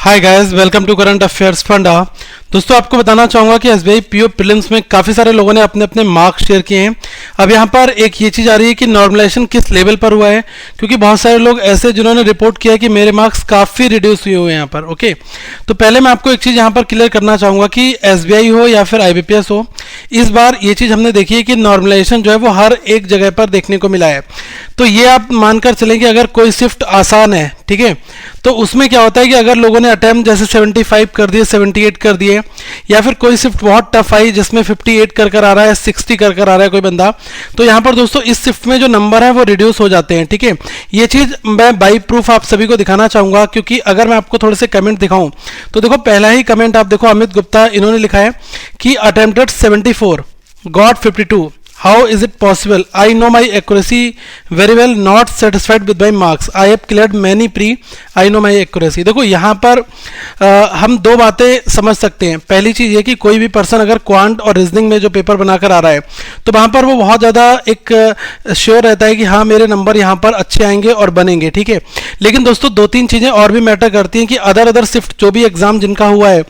Hi guys, welcome to current affairs funda. दोस्तों, आपको बताना चाहूंगा कि एसबीआई पीओ प्रीलिम्स में काफ़ी सारे लोगों ने अपने अपने मार्क्स शेयर किए हैं। अब यहाँ पर एक ये चीज़ आ रही है कि नॉर्मलाइजेशन किस लेवल पर हुआ है, क्योंकि बहुत सारे लोग ऐसे जिन्होंने रिपोर्ट किया कि मेरे मार्क्स काफ़ी रिड्यूस हुए हैं यहाँ पर। ओके, तो पहले मैं आपको एक चीज़ यहाँ पर क्लियर करना चाहूँगा कि एसबीआई हो या फिर आईबीपीएस हो, इस बार ये चीज़ हमने देखी है कि नॉर्मलाइजेशन जो है वो हर एक जगह पर देखने को मिला है। तो ये आप मानकर चलें कि अगर कोई शिफ्ट आसान है, ठीक है, तो उसमें क्या होता है कि अगर लोगों ने अटेम्प्ट जैसे 75 कर दिए, 78 कर दिए, या फिर कोई शिफ्ट बहुत टफ आई जिसमें 58 कर आ रहा है, 60 कर आ रहा है कोई बंदा, तो यहाँ पर दोस्तों इस शिफ्ट में जो नंबर है वो रिड्यूस हो जाते हैं। ठीक है, ये चीज़ मैं बाई प्रूफ आप सभी को दिखाना चाहूँगा, क्योंकि अगर मैं आपको थोड़े से कमेंट दिखाऊँ तो देखो, पहला ही कमेंट आप देखो, अमित गुप्ता, इन्होंने लिखा है कि attempted 74 got 52, how is it possible? I know my accuracy very well, not satisfied with my marks. I have cleared many pre, I know my accuracy. देखो यहाँ पर हम दो बातें समझ सकते हैं। पहली चीज़ ये कि कोई भी पर्सन अगर क्वांट और रीजनिंग में जो पेपर बनाकर आ रहा है, तो वहाँ पर वो बहुत ज़्यादा एक श्योर रहता है कि हाँ, मेरे नंबर यहाँ पर अच्छे आएंगे और बनेंगे। ठीक है, लेकिन दोस्तों दो तीन चीज़ें और भी मैटर करती हैं कि अदर शिफ्ट जो भी एग्जाम जिनका हुआ है,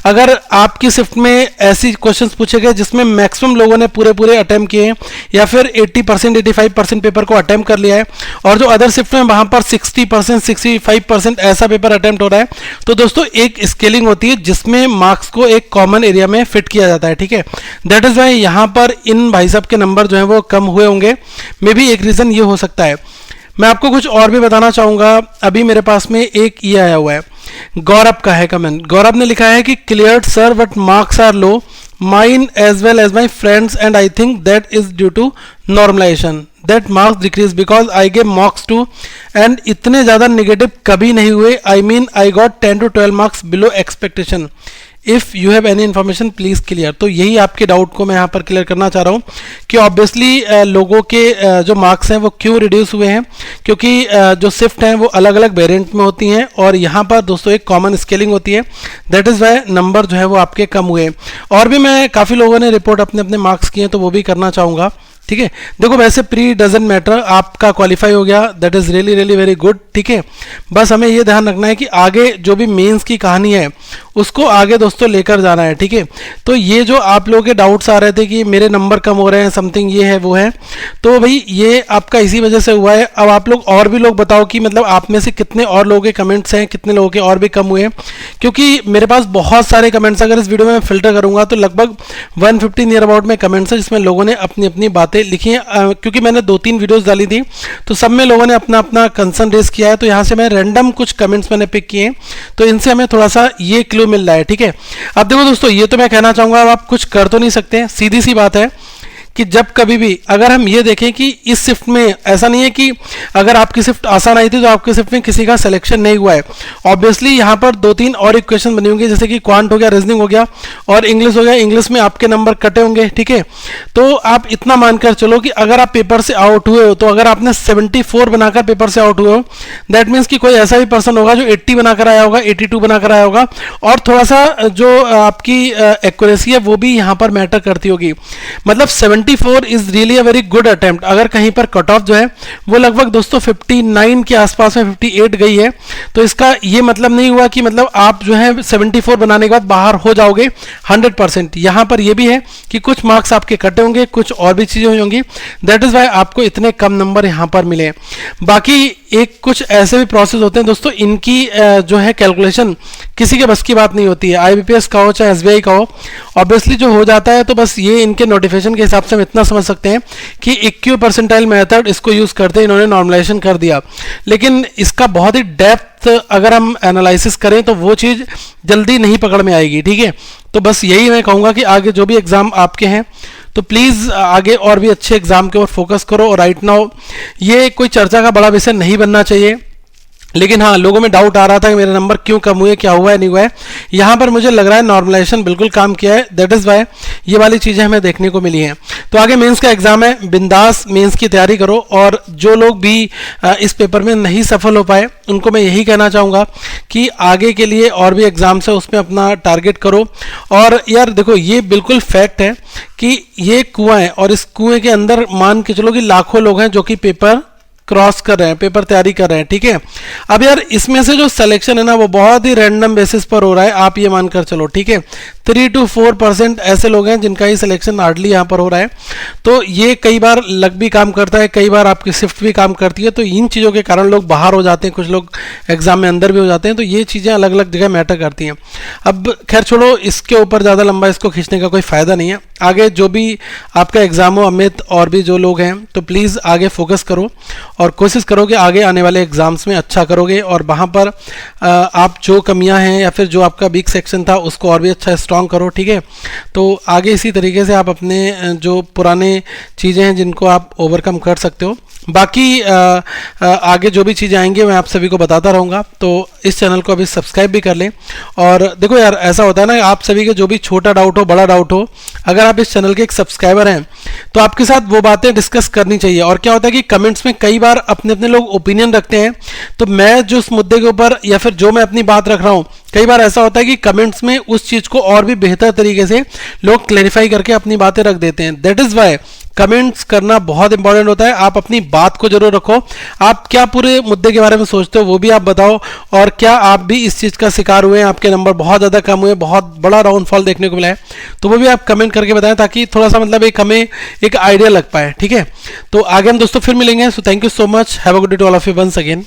अगर आपकी शिफ्ट में ऐसी क्वेश्चंस पूछे गए जिसमें मैक्सिमम लोगों ने पूरे अटेम्प्ट किए या फिर 80% 85% पेपर को अटेम्प्ट कर लिया है, और जो अदर शिफ्ट में वहां पर 60% 65% ऐसा पेपर अटेम्प्ट हो रहा है, तो दोस्तों एक स्केलिंग होती है जिसमें मार्क्स को एक कॉमन एरिया में फिट किया जाता है। ठीक है, दैट इज वाई यहां पर इन भाई साहब के नंबर जो है वो कम हुए होंगे। मे बी एक रीजन ये हो सकता है। मैं आपको कुछ और भी बताना चाहूंगा। अभी मेरे पास में एक ये आया हुआ है, गौरव का है कमेंट। गौरव ने लिखा है कि cleared sir but marks are low, mine as well as my friends, and I think that is due to normalization, that marks decrease because I gave marks too and इतने ज़्यादा नेगेटिव कभी नहीं हुए। I mean I got 10 to 12 marks below expectation. If you have any information please clear. तो यही आपके doubt को मैं यहाँ पर क्लियर करना चाह रहा हूँ कि ऑब्वियसली लोगों के जो मार्क्स हैं वो क्यों रिड्यूस हुए हैं, क्योंकि जो शिफ्ट हैं वो अलग अलग वेरिएंट में होती हैं, और यहाँ पर दोस्तों एक कॉमन स्केलिंग होती है। दैट इज़ वाई नंबर जो है वो आपके कम हुए। और भी मैं काफ़ी लोगों ने रिपोर्ट अपने अपने मार्क्स किए हैं, तो वो भी करना चाहूँगा। ठीक है, देखो वैसे प्री डजंट मैटर, आपका क्वालिफाई हो गया, that is really really very good. ठीक है, बस हमें ये ध्यान रखना है कि आगे जो भी मेंस की कहानी है उसको आगे दोस्तों लेकर जाना है। ठीक है, तो ये जो आप लोगों के डाउट्स आ रहे थे कि मेरे नंबर कम हो रहे हैं, समथिंग ये है वो है, तो भाई ये आपका इसी वजह से हुआ है। अब आप लोग और भी लोग बताओ कि मतलब आप में से कितने और लोगों के कमेंट्स हैं, कितने लोगों के और भी कम हुए हैं, क्योंकि मेरे पास बहुत सारे कमेंट्स, अगर इस वीडियो में मैं फिल्टर करूंगा तो लगभग 150 नियर अबाउट में कमेंट्स हैं जिसमें लोगों ने अपनी अपनी बातें लिखी हैं। क्योंकि मैंने 2-3 वीडियोस डाली थी तो सब में लोगों ने अपना अपना कंसर्न रेज किया है, तो यहाँ से मैं रैंडम कुछ कमेंट्स मैंने पिक किए हैं, तो इनसे हमें थोड़ा सा ये क्लू मिल रहा है। ठीक है, अब देखो दोस्तों, ये तो मैं कहना चाहूँगा, अब आप कुछ कर तो नहीं सकते, सीधी सी बात है कि जब कभी भी अगर हम ये देखें कि इस शिफ्ट में ऐसा नहीं है कि अगर आपकी शिफ्ट आसान आई थी तो आपकी शिफ्ट में किसी का सिलेक्शन नहीं हुआ है। ऑब्वियसली यहाँ पर 2-3 और इक्वेशन बनी होंगी, जैसे कि क्वांट हो गया, रीजनिंग हो गया और इंग्लिश हो गया। इंग्लिश में आपके नंबर कटे होंगे। ठीक है, तो आप इतना मानकर चलो कि अगर आप पेपर से आउट हुए हो, तो अगर आपने 74 बनाकर पेपर से आउट हुए हो, दैट मीन्स कि कोई ऐसा भी पर्सन होगा जो 80 बनाकर आया होगा, 82 बनाकर आया होगा, और थोड़ा सा जो आपकी एक्यूरेसी है वो भी यहाँ पर मैटर करती होगी। मतलब 74 is really a very good attempt. अगर कहीं पर कट ऑफ जो है वो लगभग दोस्तों 59 के आसपास में 58 गई है, तो इसका ये मतलब नहीं हुआ कि मतलब आप जो है 74 बनाने के बाद बाहर हो जाओगे 100%। यहाँ पर ये भी है कि कुछ मार्क्स आपके कटे होंगे, कुछ और भी चीज़ें हुई होंगी, दैट इज़ वाई आपको इतने कम नंबर यहाँ पर मिले। बाकी एक कुछ ऐसे भी प्रोसेस होते हैं दोस्तों, इनकी जो है कैलकुलेशन किसी के बस की बात नहीं होती है। आईबीपीएस का हो चाहे एसबीआई का हो, ऑब्वियसली जो हो जाता है तो बस ये इनके नोटिफिकेशन के हिसाब से हम इतना समझ सकते हैं कि इक्यू परसेंटाइल मेथड इसको यूज़ करते इन्होंने नॉर्मलाइजेशन कर दिया, लेकिन इसका बहुत ही डेप्थ अगर हम एनालिसिस करें तो वो चीज़ जल्दी नहीं पकड़ में आएगी। ठीक है, तो बस यही मैं कहूँगा कि आगे जो भी एग्ज़ाम आपके हैं तो प्लीज़ आगे और भी अच्छे एग्जाम के ऊपर फोकस करो। और राइट नाउ ये कोई चर्चा का बड़ा विषय नहीं बनना चाहिए, लेकिन हाँ, लोगों में डाउट आ रहा था कि मेरे नंबर क्यों कम हुए, क्या हुआ है नहीं हुआ है। यहाँ पर मुझे लग रहा है नॉर्मलाइजेशन बिल्कुल काम किया है, दैट इज़ वाई ये वाली चीज़ें हमें देखने को मिली हैं। तो आगे मेंस का एग्जाम है, बिंदास मेंस की तैयारी करो। और जो लोग भी इस पेपर में नहीं सफल हो पाए उनको मैं यही कहना चाहूँगा कि आगे के लिए और भी एग्जाम्स है उसमें अपना टारगेट करो। और यार देखो, ये बिल्कुल फैक्ट है कि ये कुआं है और इस कुएं के अंदर मान के चलो कि लाखों लोग हैं जो कि पेपर क्रॉस कर रहे हैं, पेपर तैयारी कर रहे हैं, ठीक है। अब यार इसमें से जो सिलेक्शन है ना वो बहुत ही रैंडम बेसिस पर हो रहा है, आप ये मानकर चलो, ठीक है। 3 to 4% ऐसे लोग हैं जिनका ही सिलेक्शन हार्डली यहाँ पर हो रहा है। तो ये कई बार लक भी काम करता है, कई बार आपकी शिफ्ट भी काम करती है, तो इन चीज़ों के कारण लोग बाहर हो जाते हैं, कुछ लोग एग्जाम में अंदर भी हो जाते हैं। तो ये चीज़ें अलग अलग जगह मैटर करती हैं। अब खैर छोड़ो, इसके ऊपर ज़्यादा लंबा इसको खींचने का कोई फ़ायदा नहीं है। आगे जो भी आपका एग्जाम हो, अमित और भी जो लोग हैं, तो प्लीज़ आगे फोकस करो और कोशिश करो कि आगे आने वाले एग्जाम्स में अच्छा करोगे और वहाँ पर आप जो कमियां हैं या फिर जो आपका वीक सेक्शन था उसको और भी अच्छा स्ट्रॉन्ग करो, ठीक है। तो आगे इसी तरीके से आप अपने जो पुराने चीज़ें हैं जिनको आप ओवरकम कर सकते हो। बाकी आगे जो भी चीज़ें आएंगी मैं आप सभी को बताता रहूँगा। तो इस चैनल को अभी सब्सक्राइब भी कर लें। और देखो यार, ऐसा होता है ना, आप सभी के जो भी छोटा डाउट हो, बड़ा डाउट हो, अगर आप इस चैनल के एक सब्सक्राइबर हैं तो आपके साथ वो बातें डिस्कस करनी चाहिए। और क्या होता है कि कमेंट्स में कई बार अपने अपने लोग ओपिनियन रखते हैं, तो मैं जो उस मुद्दे के ऊपर या फिर जो मैं अपनी बात रख रहा हूँ, कई बार ऐसा होता है कि कमेंट्स में उस चीज़ को और भी बेहतर तरीके से लोग क्लैरिफाई करके अपनी बातें रख देते हैं। दैट इज़ वाई कमेंट्स करना बहुत इंपॉर्टेंट होता है। आप अपनी बात को जरूर रखो, आप क्या पूरे मुद्दे के बारे में सोचते हो वो भी आप बताओ, और क्या आप भी इस चीज़ का शिकार हुए हैं, आपके नंबर बहुत ज़्यादा कम हुए, बहुत बड़ा डाउनफॉल देखने को मिला है, तो वो भी आप कमेंट करके बताएं, ताकि थोड़ा सा मतलब एक हमें एक आइडिया लग पाए, ठीक है। तो आगे हम दोस्तों फिर मिलेंगे। So thank you so much, have a good day to all of you once again.